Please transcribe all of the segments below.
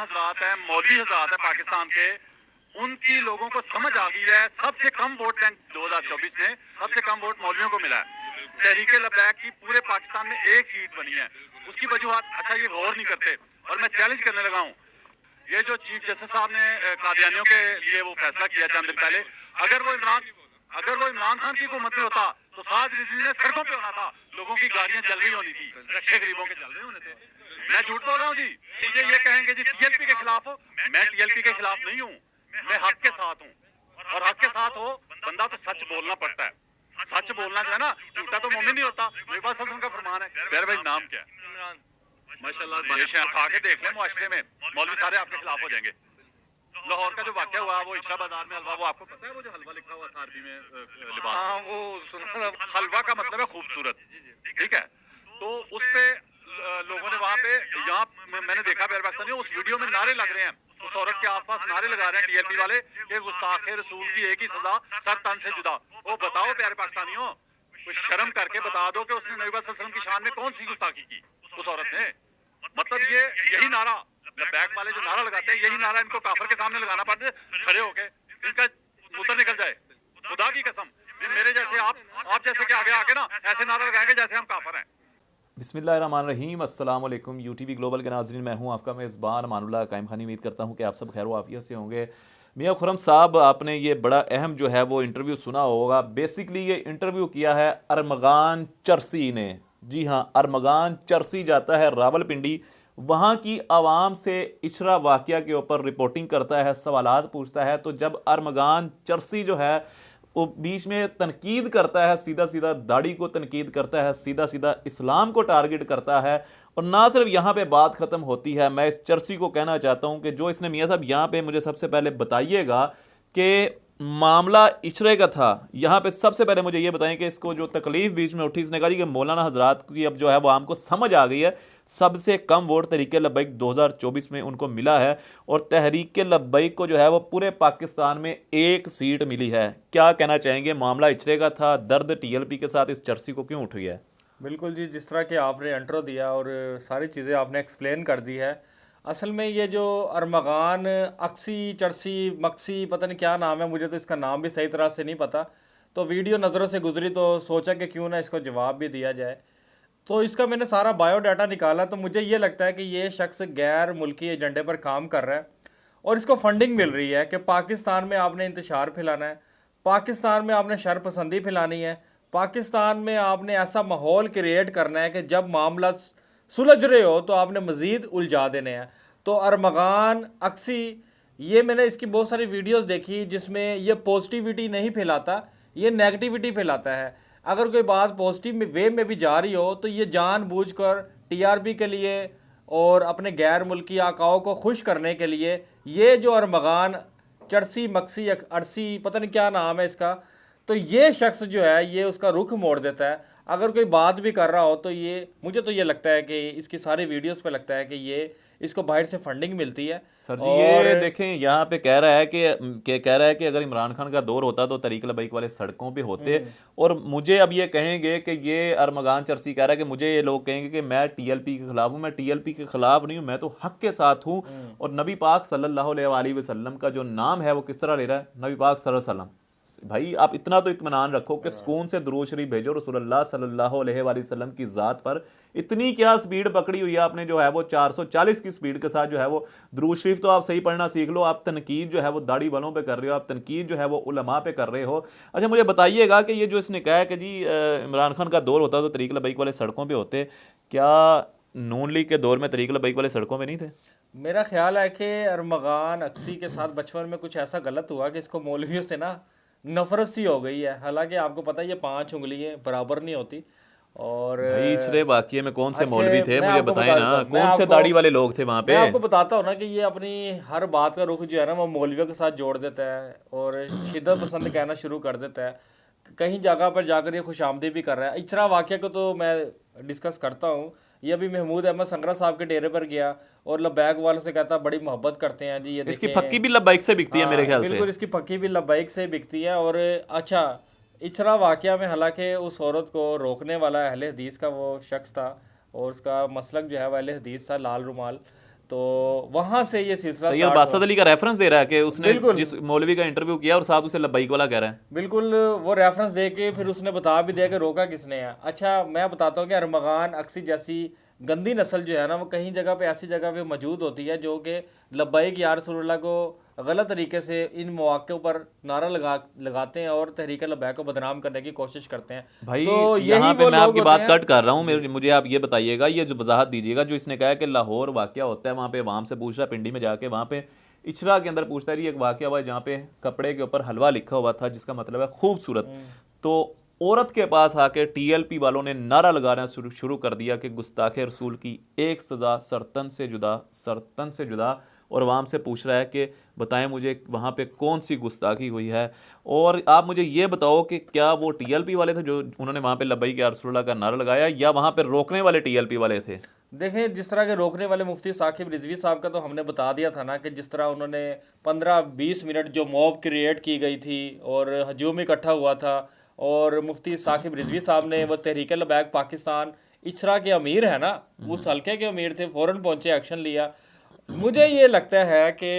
हजरात हैं, मौलवी हजरात हैं पाकिस्तान के, उनकी लोगों को समझ आ गई है। सबसे कम वोट बैंक 2024 में सबसे कम वोट मौलवियों को मिला है। तहरीके लब्बैक की पूरे पाकिस्तान में एक सीट बनी है। उसकी वजूहत अच्छा ये गौर नहीं करते। और मैं चैलेंज करने लगा हूँ, ये जो चीफ जस्टिस साहब ने कादियानियों के लिए वो फैसला किया चंद दिन पहले, अगर वो इमरान खान की हुकूमत में होता तो साद रिजवी ने सड़कों पे होना था, लोगों की गाड़ियां जल रही होनी थी, रक्षे गरीबों के जल रहे होने थे। मैं झूठ बोल रहा हूँ जी? ये कहेंगे जी टीएलपी के खिलाफ हो, मैं टीएलपी के खिलाफ नहीं हूँ, मैं हक के साथ हूँ। और हक के साथ हो बंदा तो सच बोलना पड़ता है। सच बोलना जो है ना, झूठा तो मोमिन नहीं होता। मेरे पास का फरमान है। प्यारे भाई नाम क्या है? माशाल्लाह खा के देख ले, मुआशरे में मौलवी सारे आपके खिलाफ हो जाएंगे। लाहौर का जो वाक्य हुआ वो इशरा बाजार में हलवा, वो आपको पता है? वो जो हलवा लिखा हुआ था अरबी में लिबास, हाँ वो सुना। हलवा का मतलब है खूबसूरत, ठीक है? तो उस पे लोगों ने वहां पे, यहाँ मैंने देखा पाकिस्तानी, उस वीडियो में नारे लग रहे हैं, उस औरत के आसपास नारे लगा रहे हैं टीएलपी वाले कि गुस्ताखे रसूल की एक ही सजा, सर तन से जुदा। वो बताओ प्यारे पाकिस्तानियों, कुछ शर्म करके बता दो कि उसने नबी सल्लल्लाहु अलैहि वसल्लम की शान में कौन सी गुस्ताखी की उस औरत ने। मतलब ये यही नारा, बैक वाले जो नारा लगाते हैं, यही नारा इनको काफर के सामने लगाना पड़ता है, खड़े होके इनका मुतर निकल जाए। खुदा की कसम, मेरे जैसे आप जैसे के आगे आके ना ऐसे नारा लगाएंगे जैसे हम काफर हैं। बिस्मिल्लाहिर्रहमानिर्रहीम, अस्सलाम वालेकुम। यूटीवी ग्लोबल के नाज़रीन, मैं हूं आपका मेज़बान अमानुल्लाह कायम खानी। उम्मीद करता हूं कि आप सब खैर वाफियत से होंगे। मियां खुर्रम साहब, आपने ये बड़ा अहम जो है वो इंटरव्यू सुना होगा। बेसिकली ये इंटरव्यू किया है अरमगान चरसी ने। जी हाँ, अरमगान चरसी जाता है रावलपिंडी, वहाँ की आवाम से इशरा वाक़या के ऊपर रिपोर्टिंग करता है, सवालात पूछता है। तो जब अरमगान चरसी जो है वो बीच में तनकीद करता है, सीधा सीधा दाढ़ी को तनकीद करता है, सीधा सीधा इस्लाम को टारगेट करता है। और ना सिर्फ यहाँ पे बात ख़त्म होती है, मैं इस चर्सी को कहना चाहता हूँ कि जो इसने मियाँ साहब यहाँ पे मुझे सबसे पहले बताइएगा कि मामला इशरे का था। यहाँ पे सबसे पहले मुझे ये बताएं कि इसको जो तकलीफ बीच में उठी, इसने कहा कि मौलाना हजरात की अब जो है वो हमको समझ आ गई है, सबसे कम वोट तहरीक लब्बैक 2024 में उनको मिला है और तहरीक लब्बैक को जो है वो पूरे पाकिस्तान में एक सीट मिली है। क्या कहना चाहेंगे, मामला इचरे का था, दर्द टीएलपी के साथ इस चर्सी को क्यों उठी है? बिल्कुल जी, जिस तरह कि आपने इंट्रो दिया और सारी चीज़ें आपने एक्सप्लेन कर दी है। असल में ये जो अरमगान अक्सी चरसी मक्सी पता नहीं क्या नाम है, मुझे तो इसका नाम भी सही तरह से नहीं पता। तो वीडियो नज़रों से गुजरी तो सोचा कि क्यों ना इसको जवाब भी दिया जाए। तो इसका मैंने सारा बायोडाटा निकाला तो मुझे ये लगता है कि ये शख्स गैर मुल्की एजेंडे पर काम कर रहा है और इसको फंडिंग मिल रही है कि पाकिस्तान में आपने इंतशार फैलाना है, पाकिस्तान में आपने शर पसंदी फैलानी है, पाकिस्तान में आपने ऐसा माहौल क्रिएट करना है कि जब मामला सुलझ रहे हो तो आपने मज़ीद उलझा देने हैं। तो अरमगान अक्सी, ये मैंने इसकी बहुत सारी वीडियोस देखी जिसमें ये पॉजिटिविटी नहीं फैलाता, ये नेगेटिविटी फैलाता है। अगर कोई बात पॉजिटिव वे में भी जा रही हो तो ये जानबूझकर टीआरपी के लिए और अपने गैर मुल्की आकाओं को खुश करने के लिए ये जो अरमगान चरसी मक्सी अरसी पता नहीं क्या नाम है इसका, तो ये शख्स जो है ये उसका रुख मोड़ देता है। अगर कोई बात भी कर रहा हो तो ये मुझे तो ये लगता है कि इसकी सारी वीडियोस पे लगता है कि ये इसको बाहर से फंडिंग मिलती है। सर जी ये देखें, यहाँ पे कह रहा है कि अगर इमरान खान का दौर होता तो तहरीक लब्बैक वाले सड़कों पे होते। और मुझे अब ये कहेंगे कि ये अरमगान चरसी कह रहा है कि मुझे ये लोग कहेंगे कि मैं टीएलपी के खिलाफ हूँ। मैं टीएलपी के खिलाफ नहीं हूँ, मैं तो हक के साथ हूँ। और नबी पाक सल्लल्लाहु अलैहि वसल्लम का जो नाम है वो किस तरह ले रहा है, नबी पाक सल्लल्लाहु अलैहि वसल्लम। भाई आप इतना तो इत्मीनान रखो कि सुकून से दुरूद शरीफ भेजो रसूलुल्लाह सल्लल्लाहु अलैहि वसल्लम की ज़ात पर। इतनी क्या स्पीड पकड़ी हुई है आपने जो है वो 440 की स्पीड के साथ जो है वो दुरूद शरीफ तो आप सही पढ़ना सीख लो। आप तनकीद जो है वो दाढ़ी वालों पे कर रहे हो, आप तनकीद जो है वो उलमा पे कर रहे हो। अच्छा मुझे बताइएगा कि ये जो इसने कहा है कि जी इमरान खान का दौर होता तो तहरीक लब्बैक वाले सड़कों पर होते, क्या नून लीग के दौर में तहरीक लब्बैक वाले सड़कों पर नहीं थे? मेरा ख्याल है कि अरमगान अक्सी के साथ बचपन में कुछ ऐसा गलत हुआ कि इसको मौलवियों से ना नफरत सी हो गई है। हालांकि आपको पता है ये 5 उंगलियां बराबर नहीं होती। और भाई इचरे वाकये में कौन से मौलवी थे, मुझे बताएं ना, कौन से दाढ़ी वाले लोग थे वहां पे? मैं आपको बताता हूँ ना कि ये अपनी हर बात का रुख जो है ना वो मौलवियों के साथ जोड़ देता है और शिद्दत पसंद कहना शुरू कर देता है। कहीं जगह पर जाकर ये खुशामदी भी कर रहा है। इचरा वाकया को तो मैं डिस्कस करता हूँ। ये अभी महमूद अहमद संगरा साहब के डेरे पर गया और लब्बैक वालों से कहता बड़ी मोहब्बत करते हैं जी। ये इसकी पक्की भी लब्बैक से बिकती है मेरे ख्याल से। बिल्कुल, इसकी पक्की भी लब्बैक से बिकती है। और अच्छा, इचरा वाकया में हालांकि उस औरत को रोकने वाला अहले हदीस का वो शख्स था और उसका मसलक जो है वह अहले हदीस था, लाल रुमाल। तो वहां से ये सिलसिला सैयद start बासत हुआ। अली का रेफरेंस दे रहा है कि उसने बिल्कुल। जिस मौलवी का इंटरव्यू किया और साथ उसे लब्बैक वाला कह रहा है। बिल्कुल, वो रेफरेंस दे के फिर उसने बता भी दिया कि रोका किसने है। अच्छा, मैं बताता हूँ कि अरमगान अक्सी जैसी गंदी नस्ल जो है ना, वो कहीं जगह पे ऐसी जगह पे मौजूद होती है जो कि लब्बैक या रसूलुल्लाह को गलत तरीके से इन मौक़ों पर नारा लगाते हैं और तहरीक लब्बैक को बदनाम करने की कोशिश करते हैं। भाई तो यहाँ यही पे वो मैं लोग आपकी होते बात हैं। कट कर रहा हूँ, मुझे आप ये बताइएगा, ये जो वजाहत दीजिएगा जो इसने कहा है कि लाहौर वाकया होता है, वहाँ पे अवाम से पूछ रहा है, पिंडी में जाके वहाँ पे इचरा के अंदर पूछता है, एक वाकया हुआ है जहाँ पे कपड़े के ऊपर हलवा लिखा हुआ था जिसका मतलब है खूबसूरत। तो औरत के पास आके टीएलपी वालों ने नारा लगाना शुरू कर दिया कि गुस्ताखे रसूल की एक सज़ा सरतन से जुदा, और अवाम से पूछ रहा है कि बताएं मुझे वहाँ पे कौन सी गुस्ताखी हुई है। और आप मुझे ये बताओ कि क्या वो टीएलपी वाले थे जो उन्होंने वहाँ पे लब्बैक या रसूलुल्लाह का नारा लगाया, या वहाँ पे रोकने वाले टीएलपी वाले थे? देखें, जिस तरह के रोकने वाले मुफ्ती साकिब रिजवी साहब का तो हमने बता दिया था ना, कि जिस तरह उन्होंने 15-20 मिनट जो मॉब क्रिएट की गई थी और हजूम इकट्ठा हुआ था, और मुफ्ती साकिब रिजवी साहब ने वो तहरीक लब्बैक पाकिस्तान इचरा के अमीर है ना, उस हल्के के अमीर थे, फ़ौरन पहुंचे, एक्शन लिया। मुझे ये लगता है कि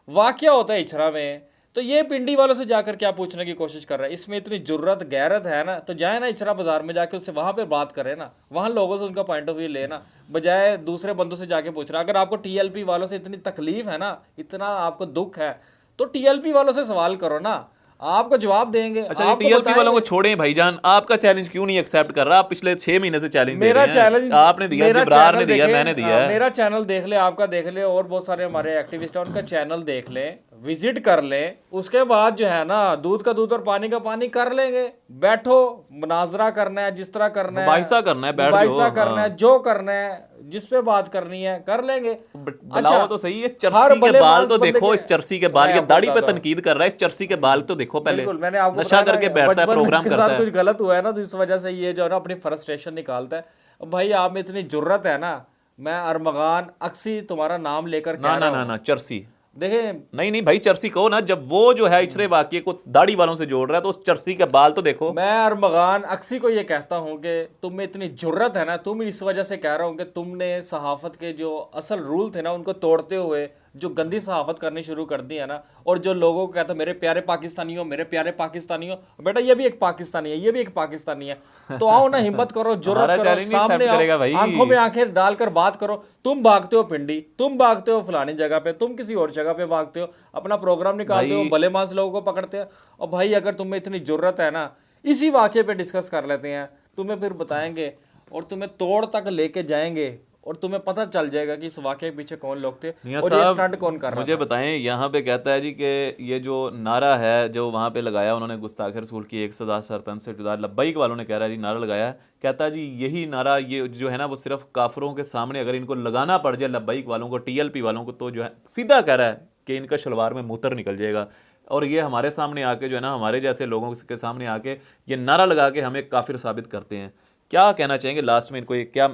वाकया होता है इचरा में, तो ये पिंडी वालों से जाकर क्या पूछने की कोशिश कर रहा है? इसमें इतनी जुर्रत गैरत है ना, तो जाए ना इचरा बाजार में जाके उससे वहां पे बात करें ना, वहां लोगों से उनका पॉइंट ऑफ व्यू लेना, बजाय दूसरे बंदों से जाके पूछ रहा है। अगर आपको टीएलपी वालों से इतनी तकलीफ है ना, इतना आपको दुख है, तो टीएलपी वालों से सवाल करो ना, आपको जवाब देंगे। अच्छा, आपको टीएलपी वालों को बताएंगे। छोड़ें भाईजान, आपका चैलेंज क्यों नहीं एक्सेप्ट कर रहा? आप पिछले 6 महीने से चैलेंज दे मेरा रहे हैं। चैलेंज आपने दिया, मेरा जबरार ने चैनल दिया, देखें, मैंने दिया है। मेरा चैनल देख ले, आपका देख ले, और बहुत सारे हमारे एक्टिविस्ट हैं, उनका चैनल देख लें, विजिट कर लें, उसके बाद जो है ना, दूध का दूध और पानी का पानी कर लेंगे। बैठो, मुनाजरा करना है, जिस तरह करना है, मुबाहिसा करना है, बैठ मुबाहिसा जाओ, करना है, जो करना है, जिस पे बात करनी है कर लेंगे। बुलाओ तो सही है। हर चर्सी के भले बाल मानस तो बंदे देखो, के- इस चर्सी के बाल, मैं ये आपको दाढ़ी पे बताता हूं। तनकीद कर रहा है, इस चर्सी के बाल तो देखो पहले। बिल्कुल, मैंने आपको नशा बताया करके ना, बैठता है, बचपन में प्रोग्राम इसके करता साथ है। कुछ गलत हुआ है ना, तो इस वजह से ये जो है ना अपनी फ्रस्ट्रेशन निकालता है। अब भाई, आप में इतनी जुर्रत है ना, मैं अरमगान अक्सी तुम्हारा नाम लेकर ना कह ना रहा ना हूं। ना, चर्सी देखें, नहीं भाई, चर्सी कहो ना। जब वो जो है इचरे वाकये को दाढ़ी वालों से जोड़ रहा है, तो उस चर्सी के बाल तो देखो। मैं अरमगान अक्सी को ये कहता हूं कि तुम में इतनी जुर्रत है ना, तुम इस वजह से कह रहा हूं कि तुमने सहाफत के जो असल रूल थे ना, उनको तोड़ते हुए जो गंदी सहाफत करनी शुरू कर दी है ना, और जो लोगों को कहता मेरे प्यारे पाकिस्तानियों, मेरे प्यारे पाकिस्तानियों, बेटा ये भी एक पाकिस्तानी है, ये भी एक पाकिस्तानी है। तो आओ ना, हिम्मत करो, जुर्रत हमारा करो, challenge नहीं सामने accept करेगा आओ, भाई। आंखों में आंखें डालकर बात करो। तुम भागते हो पिंडी, तुम भागते हो फलानी जगह पे, तुम किसी और जगह पे भागते हो, अपना प्रोग्राम निकालते हो, भले मांस लोगों को पकड़ते हो। और भाई, अगर तुम्हें इतनी जुर्रत है ना, इसी वाक़े पे डिस्कस कर लेते हैं, तुम्हें फिर बताएंगे और तुम्हें तोड़ तक लेके जाएंगे, और तुम्हें पता चल जाएगा कि इस वाक़े के पीछे कौन लोग थे मियां और ये साहब, स्टंट कौन कर रहा मुझे था। बताएं, यहाँ पे कहता है जी कि ये जो नारा है जो वहाँ पे लगाया उन्होंने, गुस्ताख रसूल की एक सदा सरतन से जुदा, लब्बैक वालों ने कह रहा है जी नारा लगाया है। कहता है जी यही नारा ये जो है ना, वो सिर्फ काफरों के सामने अगर इनको लगाना पड़ जाए, लब्बैक वालों को, टीएलपी वालों को, तो जो है सीधा कह रहा है कि इनका शलवार में मूत्र निकल जाएगा। और ये हमारे सामने आके जो है ना, हमारे जैसे लोगों के सामने आके ये नारा लगा के हमें काफिर साबित करते हैं। क्या कहना चाहेंगे लास्ट में, इनको ये क्या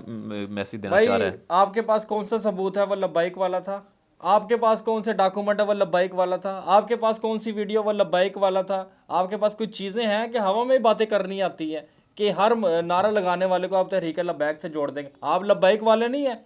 मैसेज देना चाह रहा है? आपके पास कौन सा सबूत है वो लब्बैक वाला था? आपके पास कौन से डॉक्यूमेंट है वो लब्बैक वाला था? आपके पास कौन सी वीडियो वो लब्बैक वाला था? आपके पास कुछ चीज़ें हैं कि हवा में बातें करनी आती है कि हर नारा लगाने वाले को आप तहरीक लब्बैक से जोड़ देंगे? आप लब्बैक वाले नहीं है,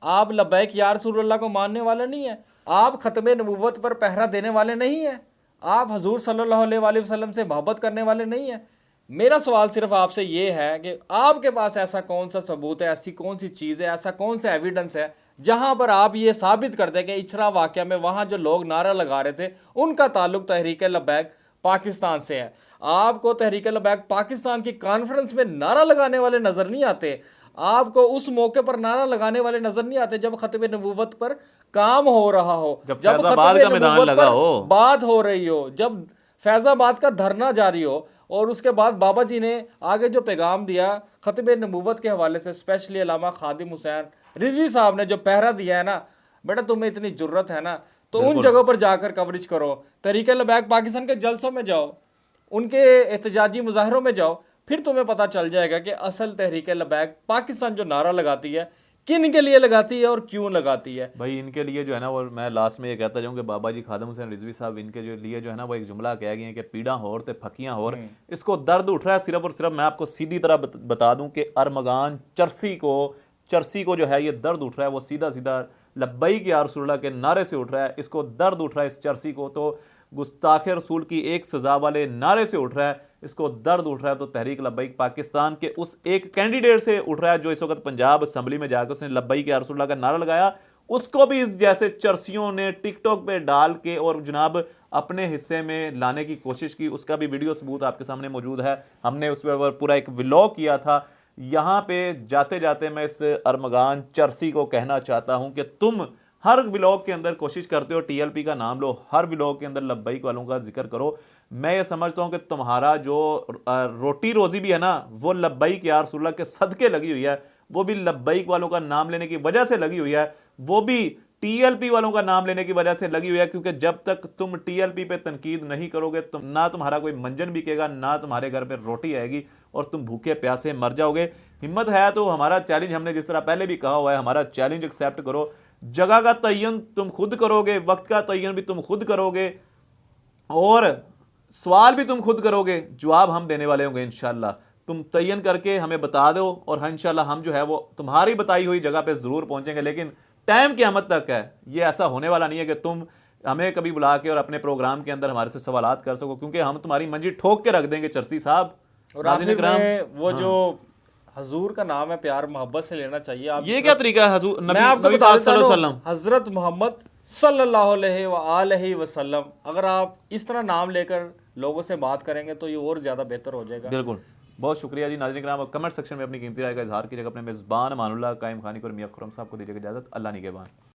आप लब्बैक या रसूलुल्लाह को मानने वाले नहीं है, आप ख़त्म नबूवत पर पहरा देने वाले नहीं है, आप हजूर सल्लल्लाहु अलैहि वसल्लम से मोहब्बत करने वाले नहीं है। मेरा सवाल सिर्फ आपसे ये है कि आपके पास ऐसा कौन सा सबूत है, ऐसी कौन सी चीज़ है, ऐसा कौन सा एविडेंस है जहां पर आप ये साबित कर दें कि इचरा वाक़या में वहां जो लोग नारा लगा रहे थे उनका ताल्लुक तहरीक लब्बैक पाकिस्तान से है? आपको तहरीक लब्बैक पाकिस्तान की कॉन्फ्रेंस में नारा लगाने वाले नजर नहीं आते, आपको उस मौके पर नारा लगाने वाले नजर नहीं आते जब खत्म नबूवत पर काम हो रहा हो, जब फैजाबाद का मैदान लगा हो, बात हो रही हो, जब फैजाबाद का धरना जारी हो, और उसके बाद बाबा जी ने आगे जो पैगाम दिया खत्म नबूवत के हवाले से, स्पेशली अल्लामा खादिम हुसैन रिजवी साहब ने जो पहरा दिया है ना, बेटा तुम्हें इतनी जुर्रत है ना, तो उन जगहों पर जाकर कवरेज करो, तहरीक लब्बैक पाकिस्तान के जलसों में जाओ, उनके एहतजाजी मुजाहरों में जाओ, फिर तुम्हें पता चल जाएगा कि असल तहरीक लब्बैक पाकिस्तान जो नारा लगाती है किन के लिए लगाती है और क्यों लगाती है। भाई इनके लिए जो है ना, वो मैं लास्ट में ये कहता जाऊँ कि बाबा जी खादिम हुसैन रिजवी साहब, इनके जो लिए जो है ना, वो एक जुमला कह गए हैं कि पीड़ा होर ते फकियां होर। इसको दर्द उठ रहा है सिर्फ और सिर्फ, मैं आपको सीधी तरह बता दूं कि अरमगान चर्सी को जो है ये दर्द उठ रहा है, वो सीधा सीधा लब्बैक या रसूलुल्लाह के नारे से उठ रहा है, इसको दर्द उठ रहा है इस चर्सी को, तो गुस्ताख रसूल की एक सज़ा वाले नारे से उठ रहा है, इसको दर्द उठ रहा है, तो तहरीक लब्बैक पाकिस्तान के उस एक कैंडिडेट से उठ रहा है जो इस वक्त पंजाब असम्बली में जाकर उसने लब्बैक या रसूलुल्लाह का नारा लगाया, उसको भी इस जैसे चर्सियों ने टिकटॉक पे डाल के और जनाब अपने हिस्से में लाने की कोशिश की। उसका भी वीडियो सबूत आपके सामने मौजूद है, हमने उस पर पूरा एक व्लॉग किया था। यहाँ पे जाते जाते मैं इस अरमगान चर्सी को कहना चाहता हूँ कि तुम हर व्लॉग के अंदर कोशिश करते हो टीएलपी का नाम लो, हर व्लॉग के अंदर लब्बैक वालों का जिक्र करो। मैं ये समझता हूँ कि तुम्हारा जो रोटी रोजी भी है ना, वो लब्बैक या रसूलुल्लाह के सदके लगी हुई है, वो भी लब्बैक वालों का नाम लेने की वजह से लगी हुई है, वो भी टीएलपी वालों का नाम लेने की वजह से लगी हुई है। क्योंकि जब तक तुम टीएलपी पे तनकीद नहीं करोगे, तुम ना तुम्हारा कोई मंजन बिकेगा, ना तुम्हारे घर पे रोटी आएगी और तुम भूखे प्यासे मर जाओगे। हिम्मत है तो हमारा चैलेंज, हमने जिस तरह पहले भी कहा हुआ है, हमारा चैलेंज एक्सेप्ट करो। जगह का तयन तुम खुद करोगे, वक्त का तयन भी तुम खुद करोगे और सवाल भी तुम खुद करोगे, जवाब हम देने वाले होंगे इंशाल्लाह। तुम तयन करके हमें बता दो और इंशाल्लाह हम जो है वो तुम्हारी बताई हुई जगह पे ज़रूर पहुंचेंगे। लेकिन टाइम क़यामत तक है, ये ऐसा होने वाला नहीं है कि तुम हमें कभी बुला के और अपने प्रोग्राम के अंदर हमारे से सवालात कर सको, क्योंकि हम तुम्हारी मंजी ठोक के रख देंगे चर्सी साहब। और आखिर में वो जो हजूर का नाम है प्यार मोहब्बत से लेना चाहिए। आप ये क्या तरीका है हजूर मैं आपको नबी बता पाक देता सल्लल्लाहु हूं, अलैहि वसल्लम, हजरत मोहम्मद सल्लल्लाहु अलैहि वसल्लम, अगर आप इस तरह नाम लेकर लोगों से बात करेंगे तो ये और ज़्यादा बेहतर हो जाएगा। बिल्कुल। बहुत शुक्रिया जी। नाज़रीन किराम, कमेंट सेक्शन में अपनी कीमती राय का इजहार कीजिएगा। अपने मेज़बान मानुल्लाह कायम खानी और मियां खुर्रम साहब को दीजिएगा इजाज़त। अल्लाह निगहबान।